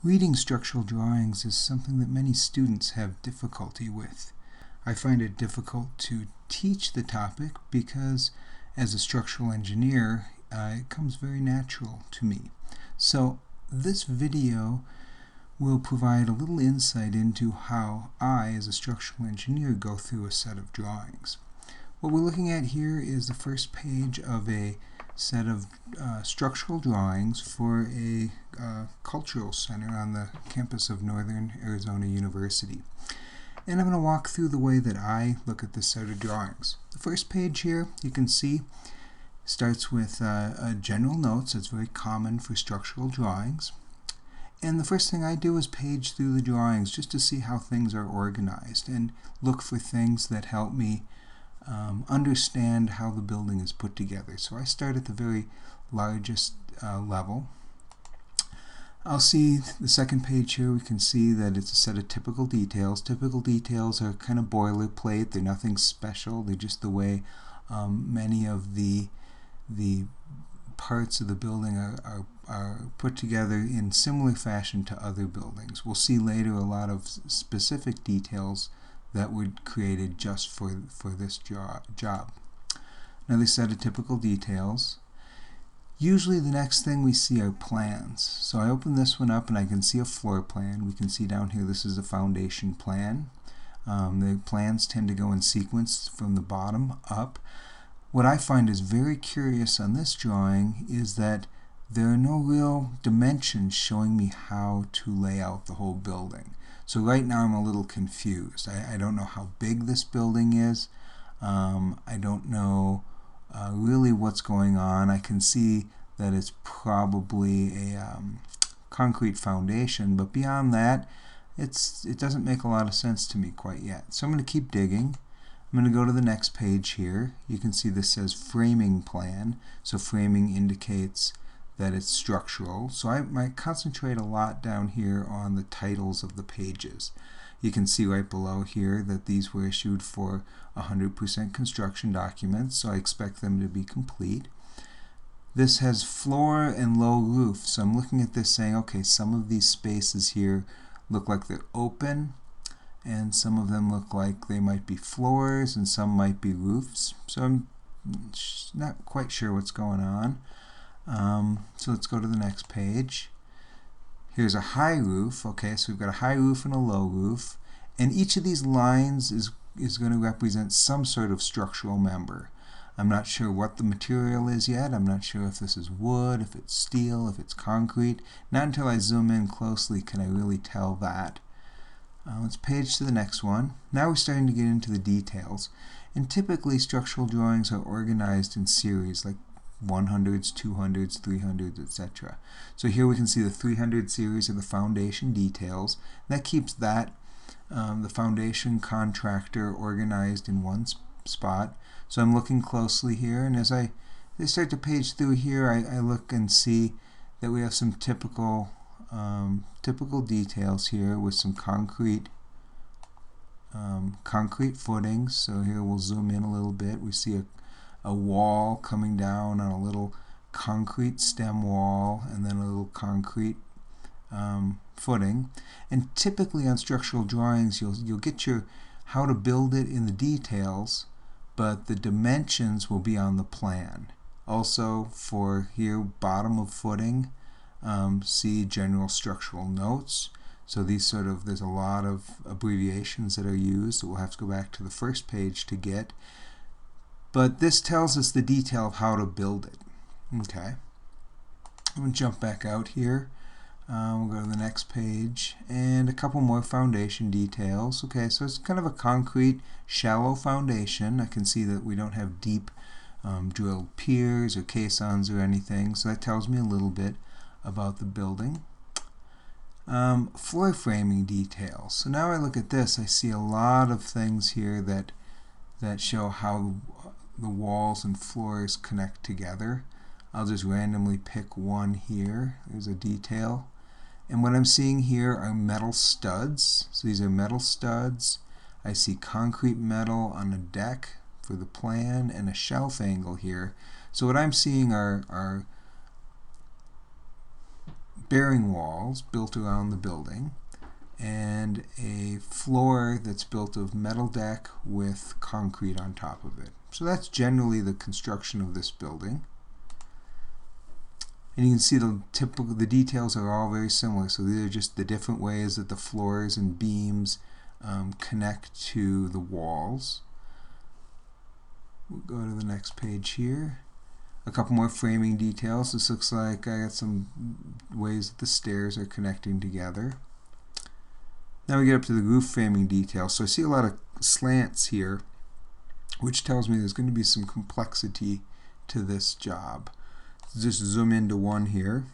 Reading structural drawings is something that many students have difficulty with. I find it difficult to teach the topic because as a structural engineer, it comes very natural to me. So this video will provide a little insight into how I, as a structural engineer, go through a set of drawings. What we're looking at here is the first page of a set of structural drawings for a cultural center on the campus of Northern Arizona University. And I'm going to walk through the way that I look at this set of drawings. The first page here, you can see, starts with general notes. It's very common for structural drawings. And the first thing I do is page through the drawings just to see how things are organized and look for things that help me understand how the building is put together. So I start at the very largest level. I'll see the second page here. We can see that it's a set of typical details. Typical details are kind of boilerplate. They're nothing special. They're just the way many of the parts of the building are put together in similar fashion to other buildings. We'll see later a lot of specific details that were created just for this job. Another set of typical details. Usually the next thing we see are plans. So I open this one up and I can see a floor plan. We can see down here this is a foundation plan. The plans tend to go in sequence from the bottom up. What I find is very curious on this drawing is that there are no real dimensions showing me how to lay out the whole building. So right now I'm a little confused. I don't know how big this building is. I don't know really what's going on. I can see that it's probably a concrete foundation, but beyond that, it doesn't make a lot of sense to me quite yet. So I'm going to keep digging. I'm going to go to the next page here. You can see this says framing plan. So framing indicates that it's structural. So I might concentrate a lot down here on the titles of the pages. You can see right below here that these were issued for 100% construction documents, so I expect them to be complete. This has floor and low roof, so I'm looking at this saying, okay, some of these spaces here look like they're open, and some of them look like they might be floors, and some might be roofs. So I'm not quite sure what's going on. So let's go to the next page. Here's a high roof. Okay, so we've got a high roof and a low roof, and each of these lines is going to represent some sort of structural member. I'm not sure what the material is yet. I'm not sure if this is wood, if it's steel, if it's concrete. Not until I zoom in closely can I really tell that. Let's page to the next one. Now we're starting to get into the details, and typically structural drawings are organized in series, like 100s, 200s, 300s, etc. So here we can see the 300 series of the foundation details. That keeps that the foundation contractor organized in one spot. So I'm looking closely here, and as I start to page through here, I look and see that we have some typical details here with some concrete footings. So here we'll zoom in a little bit. We see a wall coming down on a little concrete stem wall, and then a little concrete footing. And typically on structural drawings you'll get your how to build it in the details, but the dimensions will be on the plan. Also for here, bottom of footing, see general structural notes. So these there's a lot of abbreviations that are used that we'll have to go back to the first page to get. But this tells us the detail of how to build it. Okay. I'm going to jump back out here. We'll go to the next page, and a couple more foundation details. Okay, so it's kind of a concrete, shallow foundation. I can see that we don't have deep drilled piers or caissons or anything, so that tells me a little bit about the building. Floor framing details. So now I look at this, I see a lot of things here that show how the walls and floors connect together. I'll just randomly pick one here. There's a detail. And what I'm seeing here are metal studs. So these are metal studs. I see concrete metal on the deck for the plan and a shelf angle here. So what I'm seeing are bearing walls built around the building, and a floor that's built of metal deck with concrete on top of it. So that's generally the construction of this building. And you can see the details are all very similar. So these are just the different ways that the floors and beams connect to the walls. We'll go to the next page here. A couple more framing details. This looks like I got some ways that the stairs are connecting together. Now we get up to the roof framing details. So I see a lot of slants here, which tells me there's going to be some complexity to this job. Just zoom into one here.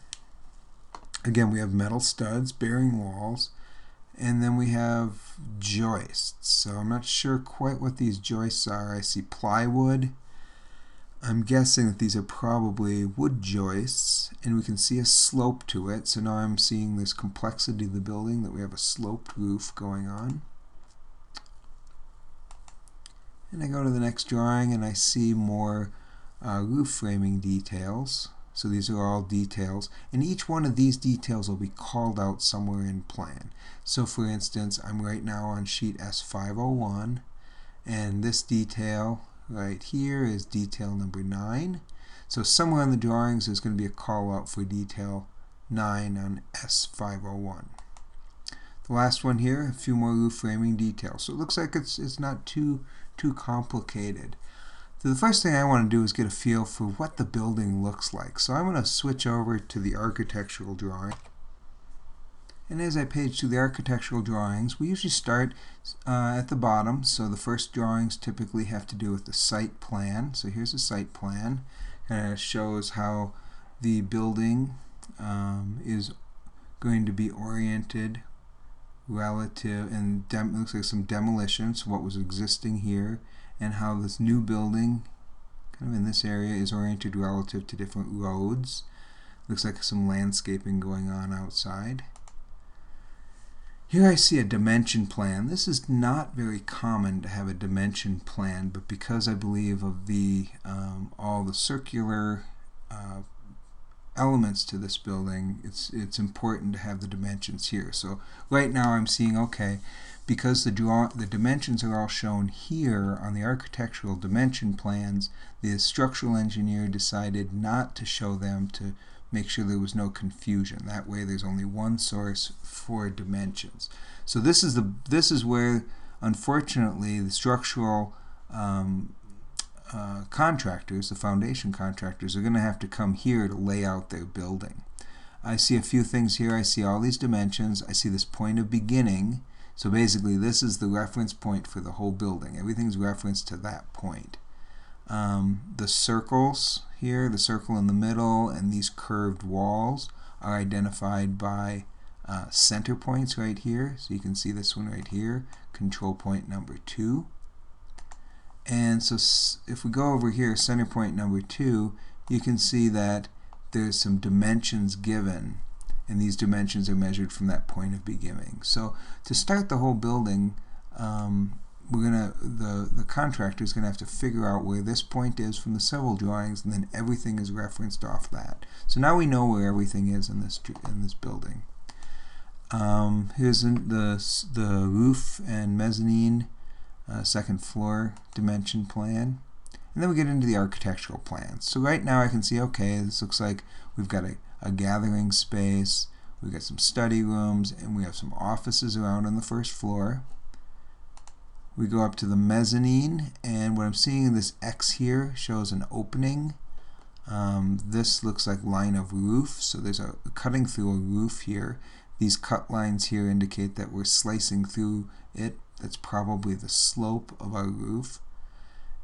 Again, we have metal studs, bearing walls, and then we have joists. So I'm not sure quite what these joists are. I see plywood. I'm guessing that these are probably wood joists, and we can see a slope to it. So now I'm seeing this complexity of the building, that we have a sloped roof going on. And I go to the next drawing and I see more roof framing details. So these are all details, and each one of these details will be called out somewhere in plan. So for instance, I'm right now on sheet S501, and this detail right here is detail number 9. So somewhere in the drawings there's going to be a call out for detail 9 on S501. The last one here, a few more roof framing details. So it looks like it's not too complicated. So the first thing I want to do is get a feel for what the building looks like. So I'm going to switch over to the architectural drawing. And as I page through the architectural drawings, we usually start at the bottom. So the first drawings typically have to do with the site plan. So here's a site plan. It shows how the building is going to be oriented relative, and it looks like some demolition, so what was existing here, and how this new building, kind of in this area, is oriented relative to different roads. Looks like some landscaping going on outside. Here I see a dimension plan. This is not very common to have a dimension plan, but because I believe of the all the circular elements to this building, it's important to have the dimensions here. So right now I'm seeing, okay, because the dimensions are all shown here on the architectural dimension plans, the structural engineer decided not to show them to make sure there was no confusion. That way there's only one source for dimensions. So this is where, unfortunately, the structural contractors, the foundation contractors, are going to have to come here to lay out their building. I see a few things here. I see all these dimensions. I see this point of beginning. So basically this is the reference point for the whole building. Everything's referenced to that point. The circles here, the circle in the middle, and these curved walls are identified by center points right here. So you can see this one right here, control point number 2. And so if we go over here, center point number 2, you can see that there's some dimensions given, and these dimensions are measured from that point of beginning. So to start the whole building, the contractor is going to have to figure out where this point is from the several drawings, and then everything is referenced off that. So now we know where everything is in this building. Here's the roof and mezzanine second floor dimension plan, and then we get into the architectural plans. So right now I can see, okay, this looks like we've got a gathering space, we've got some study rooms, and we have some offices around on the first floor. We go up to the mezzanine, and what I'm seeing in this X here shows an opening. This looks like line of roof, so there's a cutting through a roof here. These cut lines here indicate that we're slicing through it. That's probably the slope of our roof.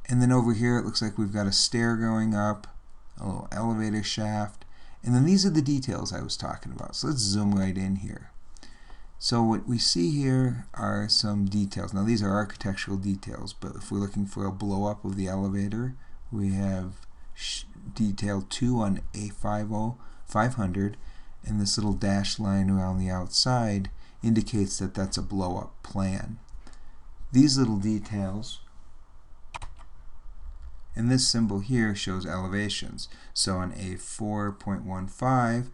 And then over here it looks like we've got a stair going up, a little elevator shaft, and then these are the details I was talking about. So let's zoom right in here. So what we see here are some details. Now these are architectural details, but if we're looking for a blow up of the elevator, we have detail 2 on A500, and this little dashed line around the outside indicates that that's a blow up plan. These little details, and this symbol here shows elevations. So on A4.15,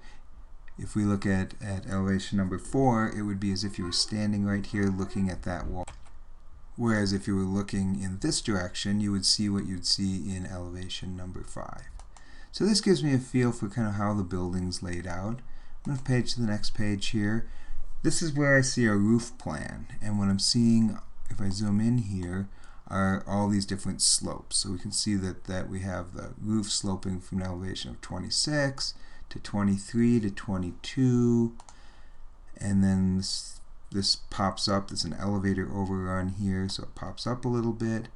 If we look at elevation number 4, it would be as if you were standing right here looking at that wall. Whereas if you were looking in this direction, you would see what you'd see in elevation number 5. So this gives me a feel for kind of how the building's laid out. I'm going to page to the next page here. This is where I see a roof plan, and what I'm seeing, if I zoom in here, are all these different slopes. So we can see that we have the roof sloping from an elevation of 26 to 23 to 22, and then this pops up. There's an elevator overrun here, so it pops up a little bit.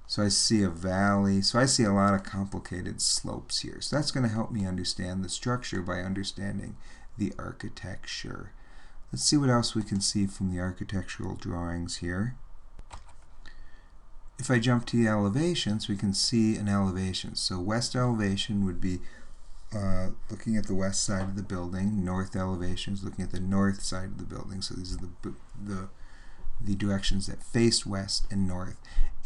So I see a valley. So I see a lot of complicated slopes here. So that's going to help me understand the structure by understanding the architecture. Let's see what else we can see from the architectural drawings here. If I jump to the elevations, we can see an elevation. So west elevation would be looking at the west side of the building. North elevation is looking at the north side of the building. So these are the directions that face west and north.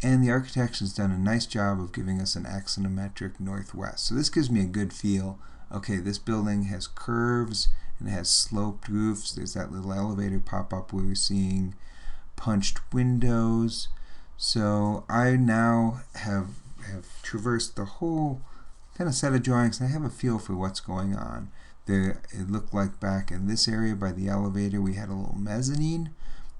And the architect has done a nice job of giving us an axonometric northwest. So this gives me a good feel. Okay, this building has curves and it has sloped roofs. There's that little elevator pop up where we're seeing punched windows. So I now have traversed the whole kind of set of drawings, and I have a feel for what's going on. There, it looked like back in this area by the elevator we had a little mezzanine.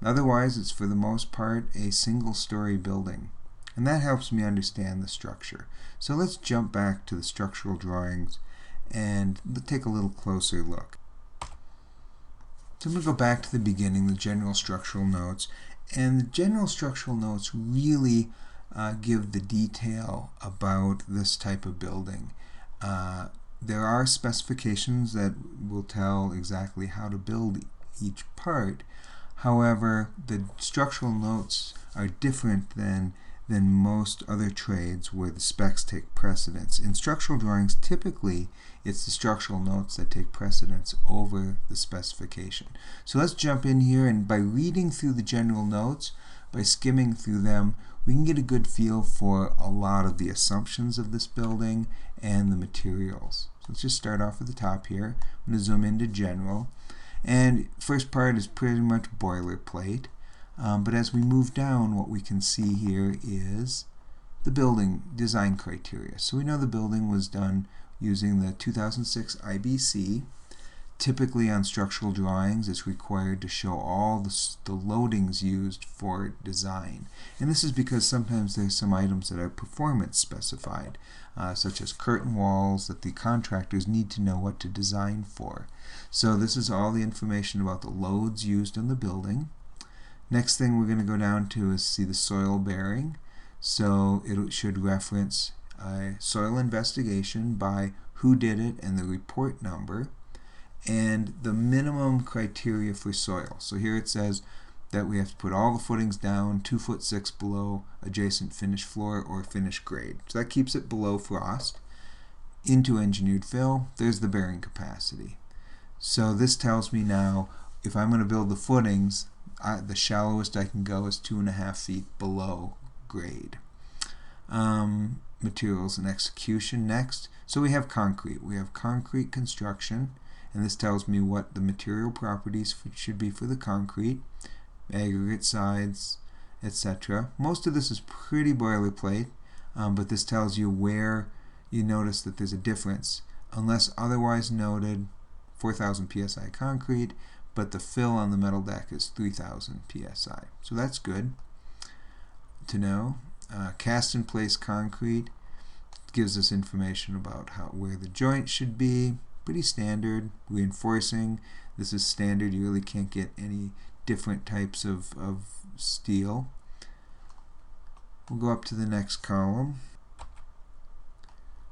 Otherwise, it's for the most part a single-story building, and that helps me understand the structure. So let's jump back to the structural drawings and take a little closer look. So I'm going to go back to the beginning, the general structural notes, and the general structural notes really give the detail about this type of building. There are specifications that will tell exactly how to build each part. However, the structural notes are different than most other trades where the specs take precedence. In structural drawings, typically it's the structural notes that take precedence over the specification. So let's jump in here, and by reading through the general notes, by skimming through them, we can get a good feel for a lot of the assumptions of this building and the materials. So let's just start off at the top here. I'm going to zoom into general. And first part is pretty much boilerplate. But as we move down, what we can see here is the building design criteria. So we know the building was done using the 2006 IBC. Typically on structural drawings, it's required to show all the loadings used for design. And this is because sometimes there's some items that are performance specified, such as curtain walls, that the contractors need to know what to design for. So this is all the information about the loads used in the building. Next thing we're going to go down to is see the soil bearing. So it should reference a soil investigation by who did it and the report number, and the minimum criteria for soil. So here it says that we have to put all the footings down 2'6" below adjacent finished floor or finished grade. So that keeps it below frost. Into engineered fill, there's the bearing capacity. So this tells me now if I'm going to build the footings, the shallowest I can go is 2.5 feet below grade. Materials and execution next. So we have concrete. We have concrete construction, and this tells me what the material properties should be for the concrete, aggregate size, etc. Most of this is pretty boilerplate, but this tells you where you notice that there's a difference. Unless otherwise noted, 4,000 psi concrete, but the fill on the metal deck is 3,000 psi. So that's good to know. Cast in place concrete gives us information about where the joint should be. Pretty standard. Reinforcing, this is standard. You really can't get any different types of steel. We'll go up to the next column.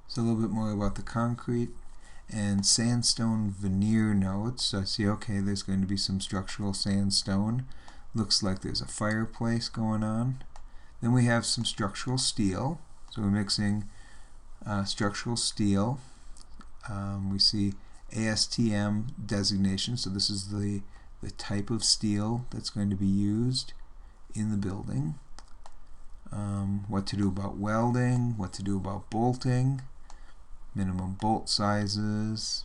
So a little bit more about the concrete and sandstone veneer notes. So I see, okay, there's going to be some structural sandstone. Looks like there's a fireplace going on. Then we have some structural steel. So we're mixing structural steel. We see ASTM designation. So this is the type of steel that's going to be used in the building. What to do about welding, what to do about bolting, minimum bolt sizes,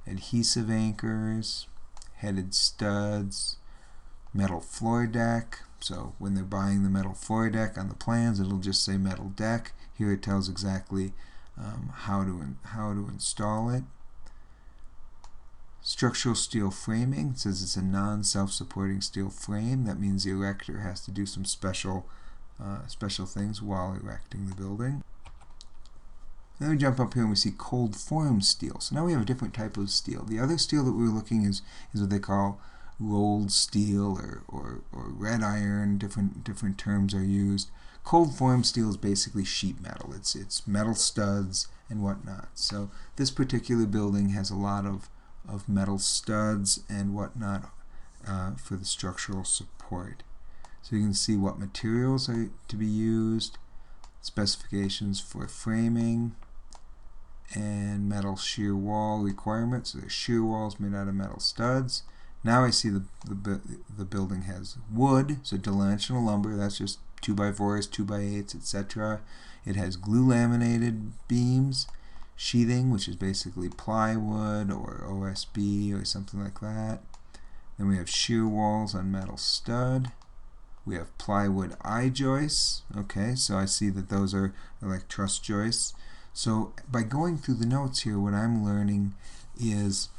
adhesive anchors, headed studs, metal floor deck. So when they're buying the metal floor deck on the plans, it'll just say metal deck. Here it tells exactly how to install it. Structural steel framing. It says it's a non-self-supporting steel frame. That means the erector has to do some special things while erecting the building. Then we jump up here and we see cold form steel. So now we have a different type of steel. The other steel that we're looking is what they call rolled steel or red iron. Different terms are used. Cold form steel is basically sheet metal. It's metal studs and whatnot. So this particular building has a lot of metal studs and whatnot for the structural support. So you can see what materials are to be used, specifications for framing, and metal shear wall requirements. So there's shear walls made out of metal studs. Now I see the building has wood, so dimensional lumber, that's just 2x4s, 2x8s, etc. It has glue laminated beams, sheathing, which is basically plywood or OSB or something like that. Then we have shear walls on metal stud. We have plywood I-joists. Okay, so I see that those are like truss joists. So by going through the notes here, what I'm learning is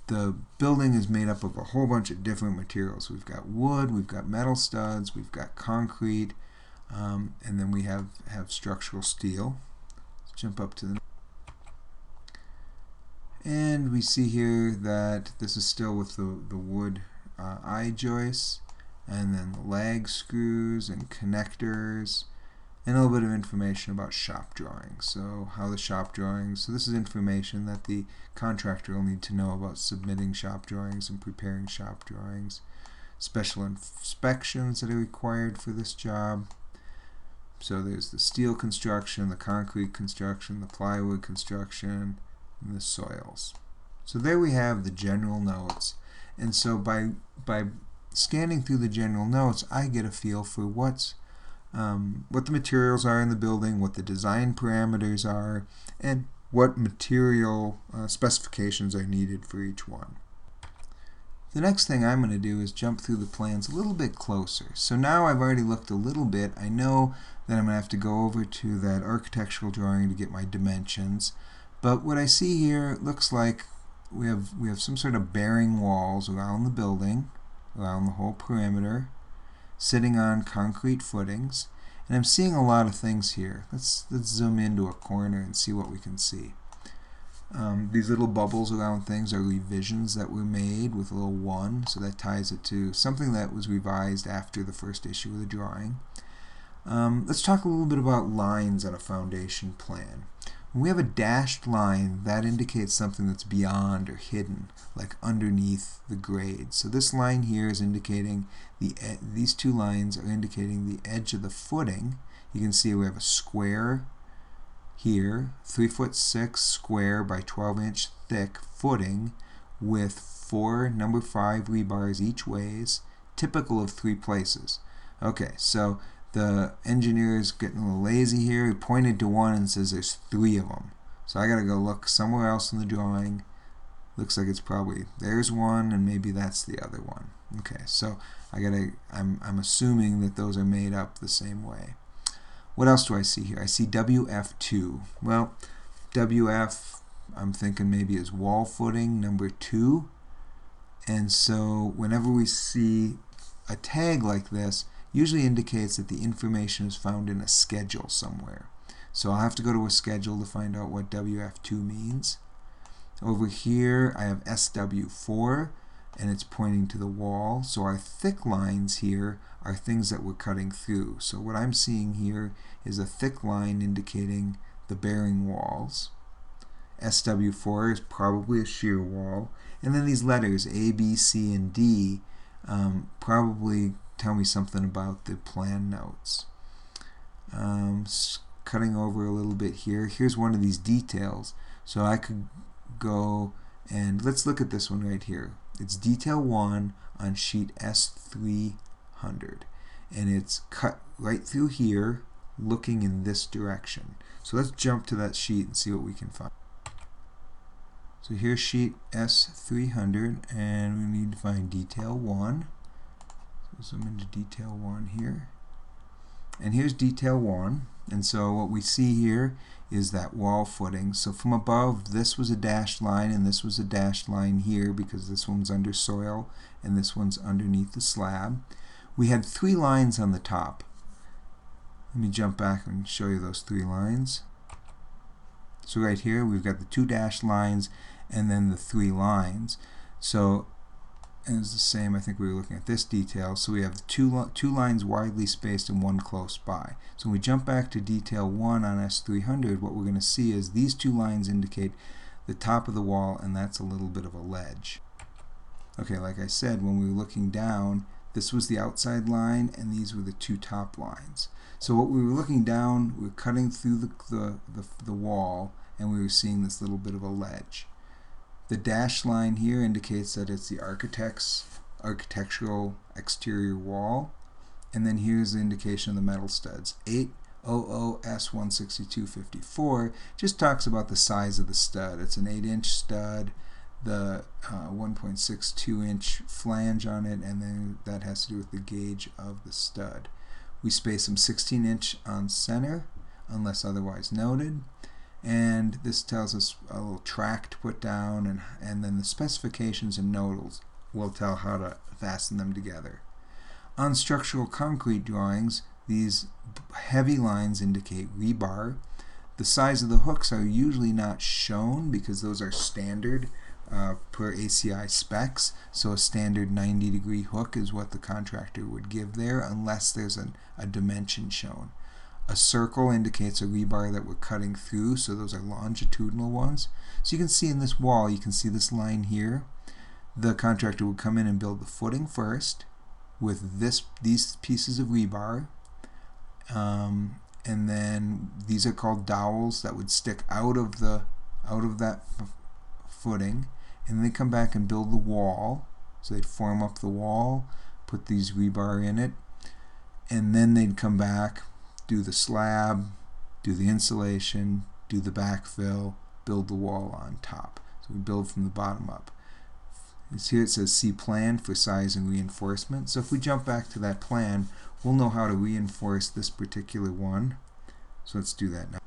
the building is made up of a whole bunch of different materials. We've got wood, we've got metal studs, we've got concrete, and then we have structural steel. Let's jump up to the and we see here that this is still with the wood I-joists, and then the lag screws and connectors, and a little bit of information about shop drawings. So how the shop drawings, so this is information that the contractor will need to know about submitting shop drawings and preparing shop drawings. Special inspections that are required for this job. So there's the steel construction, the concrete construction, the plywood construction, and the soils. So there we have the general notes. And so by scanning through the general notes, I get a feel for what the materials are in the building, what the design parameters are, and what material specifications are needed for each one. The next thing I'm going to do is jump through the plans a little bit closer. So now I've already looked a little bit. I know that I'm going to have to go over to that architectural drawing to get my dimensions. But what I see here looks like we have some sort of bearing walls around the building, around the whole perimeter, sitting on concrete footings, and I'm seeing a lot of things here. Let's zoom into a corner and see what we can see. These little bubbles around things are revisions that were made with a little 1, so that ties it to something that was revised after the first issue of the drawing. Let's talk a little bit about lines on a foundation plan. When we have a dashed line, that indicates something that's beyond or hidden, like underneath the grade. So this line here is indicating these two lines are indicating the edge of the footing. You can see we have a square here, 3'6" square by 12" thick footing with 4 number 5 rebars each ways, typical of 3 places. Okay, so the engineer is getting a little lazy here. He pointed to one and says there's 3 of them. So I gotta go look somewhere else in the drawing. Looks like it's probably there's one and maybe that's the other one. Okay, so I'm assuming that those are made up the same way. What else do I see here? I see WF2. Well, WF I'm thinking maybe is wall footing number 2. And so whenever we see a tag like this, usually indicates that the information is found in a schedule somewhere. So I'll have to go to a schedule to find out what WF2 means. Over here I have SW4 and it's pointing to the wall. So our thick lines here are things that we're cutting through. So what I'm seeing here is a thick line indicating the bearing walls. SW4 is probably a shear wall. And then these letters A, B, C, and D probably tell me something about the plan notes. Cutting over a little bit here. Here's one of these details. So I could go and let's look at this one right here. It's detail 1 on sheet S300. And it's cut right through here looking in this direction. So let's jump to that sheet and see what we can find. So here's sheet S300, and we need to find detail 1. So zoom into detail 1 here. And here's detail 1. And so what we see here is that wall footing. So from above, this was a dashed line, and this was a dashed line here because this one's under soil and this one's underneath the slab. We had 3 lines on the top. Let me jump back and show you those 3 lines. So right here we've got the 2 dashed lines and then the 3 lines. So and it's the same, I think we were looking at this detail. So we have the two lines widely spaced and 1 close by. So when we jump back to detail 1 on S300, what we're going to see is these 2 lines indicate the top of the wall, and that's a little bit of a ledge. Okay, like I said, when we were looking down, this was the outside line and these were the 2 top lines. So what we were looking down, we were cutting through the wall, and we were seeing this little bit of a ledge. The dashed line here indicates that it's the architectural exterior wall, and then here's the indication of the metal studs. 800S16254 just talks about the size of the stud. It's an 8-inch stud, the 1.62-inch flange on it, and then that has to do with the gauge of the stud. We space them 16-inch on center, unless otherwise noted. And this tells us a little track to put down, and then the specifications and notes will tell how to fasten them together. On structural concrete drawings, these heavy lines indicate rebar. The size of the hooks are usually not shown because those are standard per ACI specs. So a standard 90-degree hook is what the contractor would give there, unless there's a dimension shown. A circle indicates a rebar that we're cutting through, so those are longitudinal ones. So you can see in this wall, you can see this line here. The contractor would come in and build the footing first with these pieces of rebar, and then these are called dowels that would stick out of that footing, and they come back and build the wall. So they'd form up the wall, put these rebar in it, and then they'd come back, do the slab, do the insulation, do the backfill, build the wall on top. So we build from the bottom up. Here it says see plan for size and reinforcement. So if we jump back to that plan, we'll know how to reinforce this particular one. So let's do that now.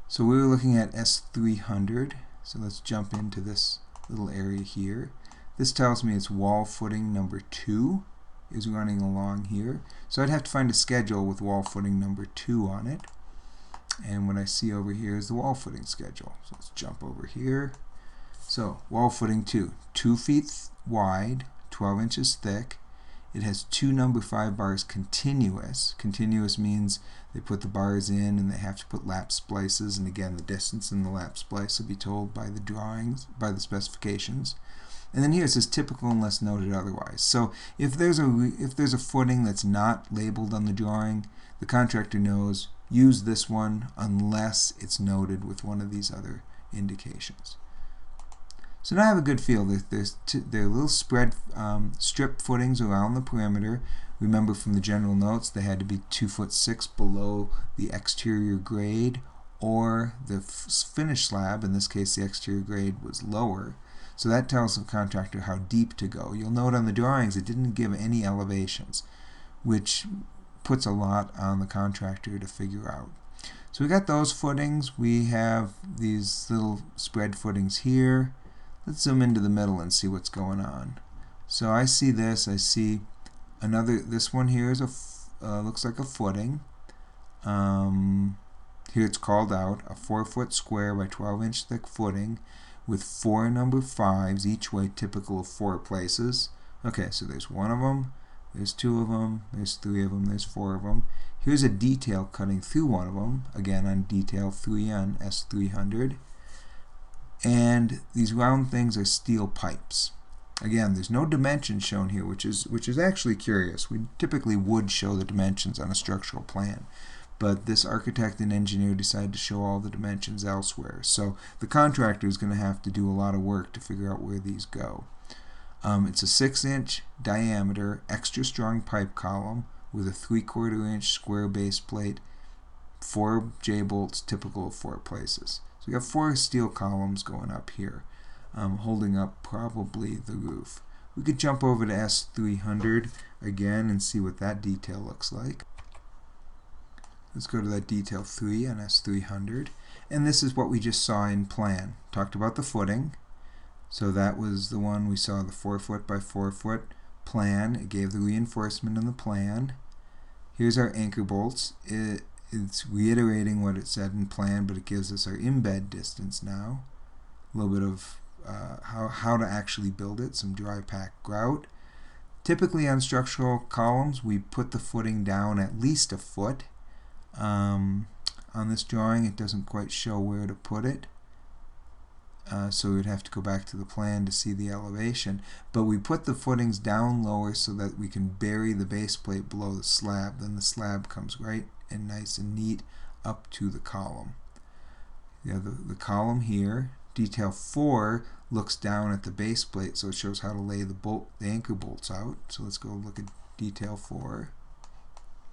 So we were looking at S300. So let's jump into this little area here. This tells me it's wall footing number 2 is running along here. So I'd have to find a schedule with wall footing number 2 on it. And what I see over here is the wall footing schedule. So let's jump over here. So wall footing 2, 2 feet wide, 12 inches thick. It has 2 number 5 bars continuous. Continuous means they put the bars in and they have to put lap splices, and again the distance in the lap splice will be told by the drawings, by the specifications. And then here it says typical unless noted otherwise. So if there's a footing that's not labeled on the drawing, the contractor knows use this one unless it's noted with one of these other indications. So now I have a good feel. There are little strip footings around the perimeter. Remember from the general notes they had to be 2'6" below the exterior grade or the finished slab. In this case the exterior grade was lower. So that tells the contractor how deep to go. You'll note on the drawings it didn't give any elevations, which puts a lot on the contractor to figure out. So we got those footings. We have these little spread footings here. Let's zoom into the middle and see what's going on. So I see this. I see this one here is looks like a footing. Here it's called out, a 4-foot square by 12-inch thick footing with 4 number 5s, each way typical of 4 places. Okay, so there's 1 of them, there's 2 of them, there's 3 of them, there's 4 of them. Here's a detail cutting through one of them, again on detail 3 on S300. And these round things are steel pipes. Again, there's no dimensions shown here, which is actually curious. We typically would show the dimensions on a structural plan, but this architect and engineer decided to show all the dimensions elsewhere. So the contractor is going to have to do a lot of work to figure out where these go. It's a 6-inch diameter, extra strong pipe column with a 3/4 inch square base plate, 4 J-bolts typical of 4 places. So we got 4 steel columns going up here, holding up probably the roof. We could jump over to S300 again and see what that detail looks like. Let's go to that detail 3 on S300. And this is what we just saw in plan. Talked about the footing. So that was the one we saw, the 4 foot by 4 foot plan. It gave the reinforcement in the plan. Here's our anchor bolts. It's reiterating what it said in plan, but it gives us our embed distance now. A little bit of how to actually build it, some dry pack grout. Typically on structural columns, we put the footing down at least a foot. On this drawing, it doesn't quite show where to put it. So we'd have to go back to the plan to see the elevation. But we put the footings down lower so that we can bury the base plate below the slab. Then the slab comes right and nice and neat up to the column. You have the column here. Detail 4 looks down at the base plate, so it shows how to lay the anchor bolts out. So let's go look at detail 4.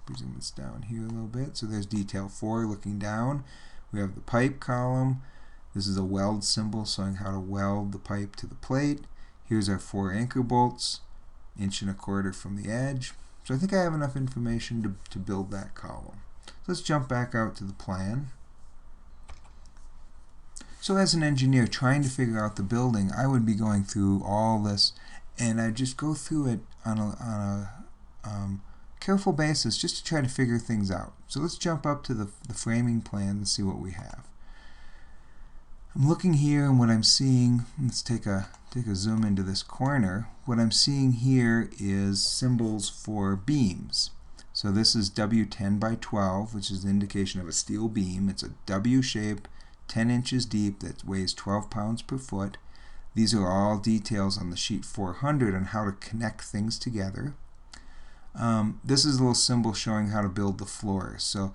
Presume it's down here a little bit. So there's detail 4 looking down. We have the pipe column. This is a weld symbol showing how to weld the pipe to the plate. Here's our 4 anchor bolts, 1.25 inches from the edge. So I think I have enough information to build that column. So let's jump back out to the plan. So as an engineer trying to figure out the building, I would be going through all this, and I'd just go through it on a careful basis just to try to figure things out. So let's jump up to the framing plan and see what we have. I'm looking here, and what I'm seeing, let's take a zoom into this corner. What I'm seeing here is symbols for beams. So this is W10 by 12, which is an indication of a steel beam. It's a W shape, 10 inches deep, that weighs 12 pounds per foot. These are all details on the sheet 400 on how to connect things together. This is a little symbol showing how to build the floor. So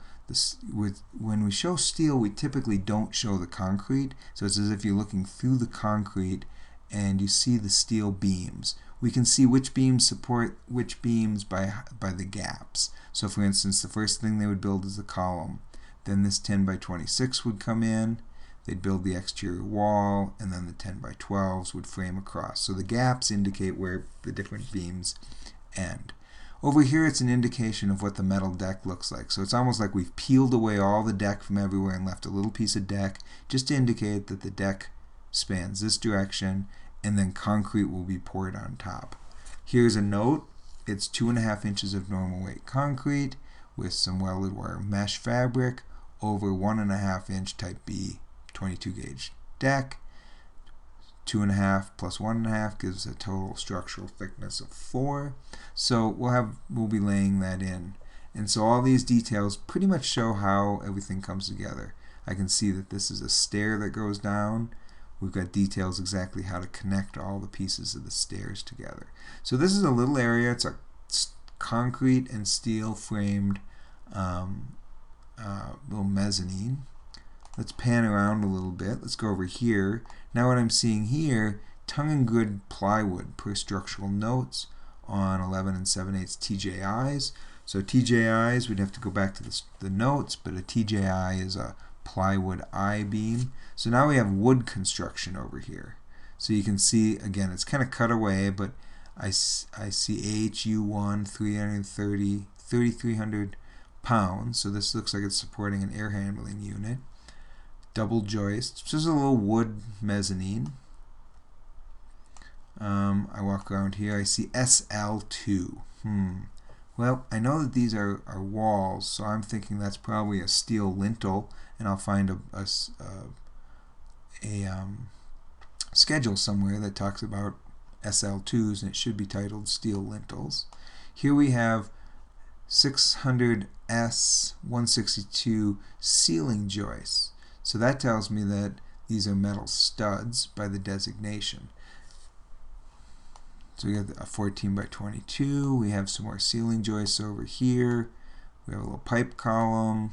when we show steel, we typically don't show the concrete. So it's as if you're looking through the concrete and you see the steel beams. We can see which beams support which beams by the gaps. So for instance, the first thing they would build is the column. Then this 10 by 26 would come in. They'd build the exterior wall, and then the 10 by 12s would frame across. So the gaps indicate where the different beams end. Over here, it's an indication of what the metal deck looks like. So it's almost like we've peeled away all the deck from everywhere and left a little piece of deck just to indicate that the deck spans this direction, and then concrete will be poured on top. Here's a note. It's 2.5 inches of normal weight concrete with some welded wire mesh fabric over 1.5 inch type B 22 gauge deck. 2.5 plus 1.5 gives a total structural thickness of 4. So we'll be laying that in. And so all these details pretty much show how everything comes together. I can see that this is a stair that goes down. We've got details exactly how to connect all the pieces of the stairs together. So this is a little area. It's a concrete and steel framed little mezzanine. Let's pan around a little bit. Let's go over here. Now what I'm seeing here, tongue and grid plywood per structural notes on 11 7/8 TJIs. So TJIs, we'd have to go back to the notes, but a TJI is a plywood I-beam. So now we have wood construction over here. So you can see, again, it's kind of cut away, but I see AHU1 3,300 pounds. So this looks like it's supporting an air handling unit. Double joist. Just a little wood mezzanine. I walk around here. I see SL2. Well, I know that these are walls, so I'm thinking that's probably a steel lintel, and I'll find a schedule somewhere that talks about SL2s, and it should be titled steel lintels. Here we have 600S162 ceiling joists. So that tells me that these are metal studs by the designation. So we have a 14 by 22. We have some more ceiling joists over here. We have a little pipe column.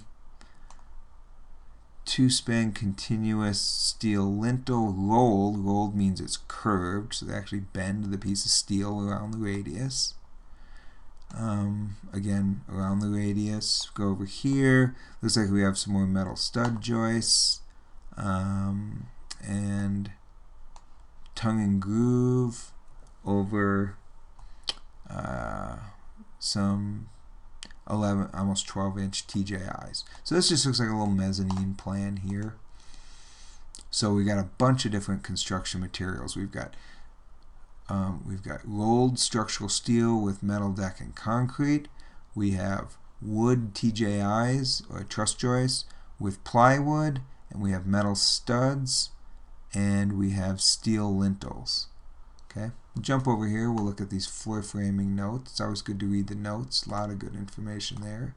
2-span continuous steel lintel rolled. Rolled means it's curved, so they actually bend the piece of steel around the radius. Again, around the radius. Go over here. Looks like we have some more metal stud joists. and tongue and groove over some 11, almost 12-inch TJIs. So this just looks like a little mezzanine plan here. So we got a bunch of different construction materials. We've got rolled structural steel with metal deck and concrete. We have wood TJIs or truss joists with plywood, and we have metal studs, and we have steel lintels. Okay, jump over here. We'll look at these floor framing notes. It's always good to read the notes. A lot of good information there.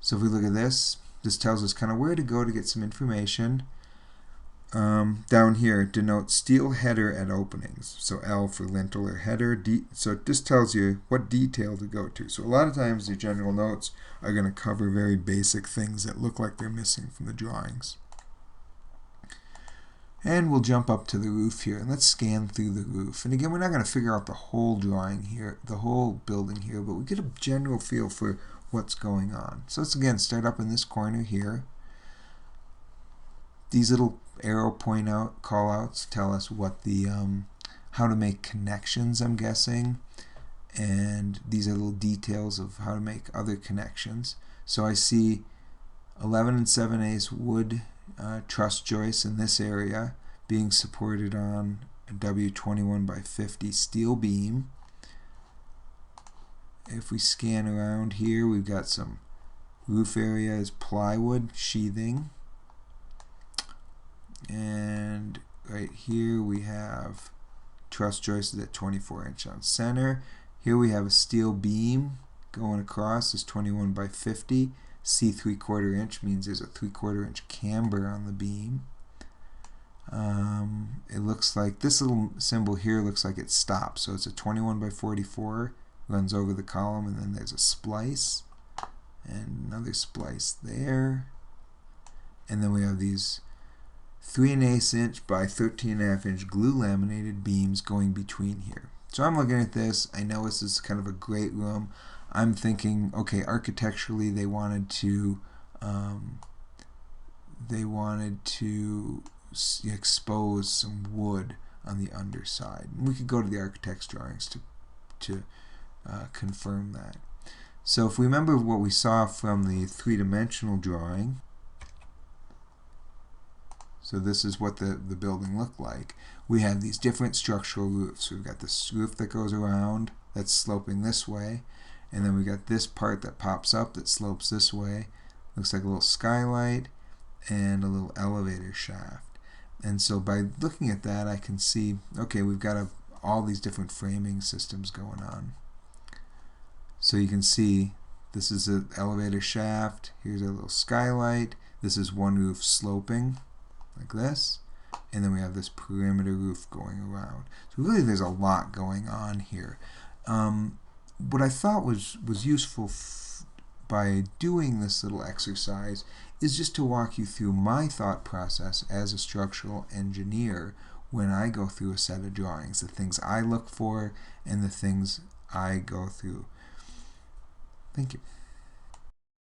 So if we look at this, this tells us kind of where to go to get some information. Down here, denotes steel header at openings. So L for lintel or header. So it just tells you what detail to go to. So a lot of times the general notes are going to cover very basic things that look like they're missing from the drawings. And we'll jump up to the roof here, and let's scan through the roof. And again, we're not going to figure out the whole drawing here, the whole building here, but we get a general feel for what's going on. So let's again start up in this corner here. These little arrow call outs tell us what the how to make connections, I'm guessing, and these are little details of how to make other connections. So I see 11 7/8 wood truss joists in this area being supported on a W21/50 steel beam. If we scan around here, we've got some roof area is plywood sheathing, and right here we have truss joists at 24-inch on center. Here we have a steel beam going across, is 21/50. C 3/4 inch means there's a 3/4 inch camber on the beam. It looks like this little symbol here looks like it stops, so it's a 21/44, runs over the column, and then there's a splice and another splice there, and then we have these 3/8 inch by 13.5 inch glue laminated beams going between here. So I'm looking at this, I know this is kind of a great room. I'm thinking, okay, architecturally they wanted to expose some wood on the underside. And we could go to the architect's drawings to confirm that. So if we remember what we saw from the three-dimensional drawing, so this is what the building looked like. We have these different structural roofs. We've got this roof that goes around that's sloping this way, and then we got this part that pops up that slopes this way. Looks like a little skylight and a little elevator shaft. And so by looking at that, I can see, okay, we've got all these different framing systems going on. So you can see this is an elevator shaft. Here's a little skylight. This is one roof sloping like this. And then we have this perimeter roof going around. So really there's a lot going on here. What I thought was useful by doing this little exercise is just to walk you through my thought process as a structural engineer when I go through a set of drawings, the things I look for and the things I go through. Thank you.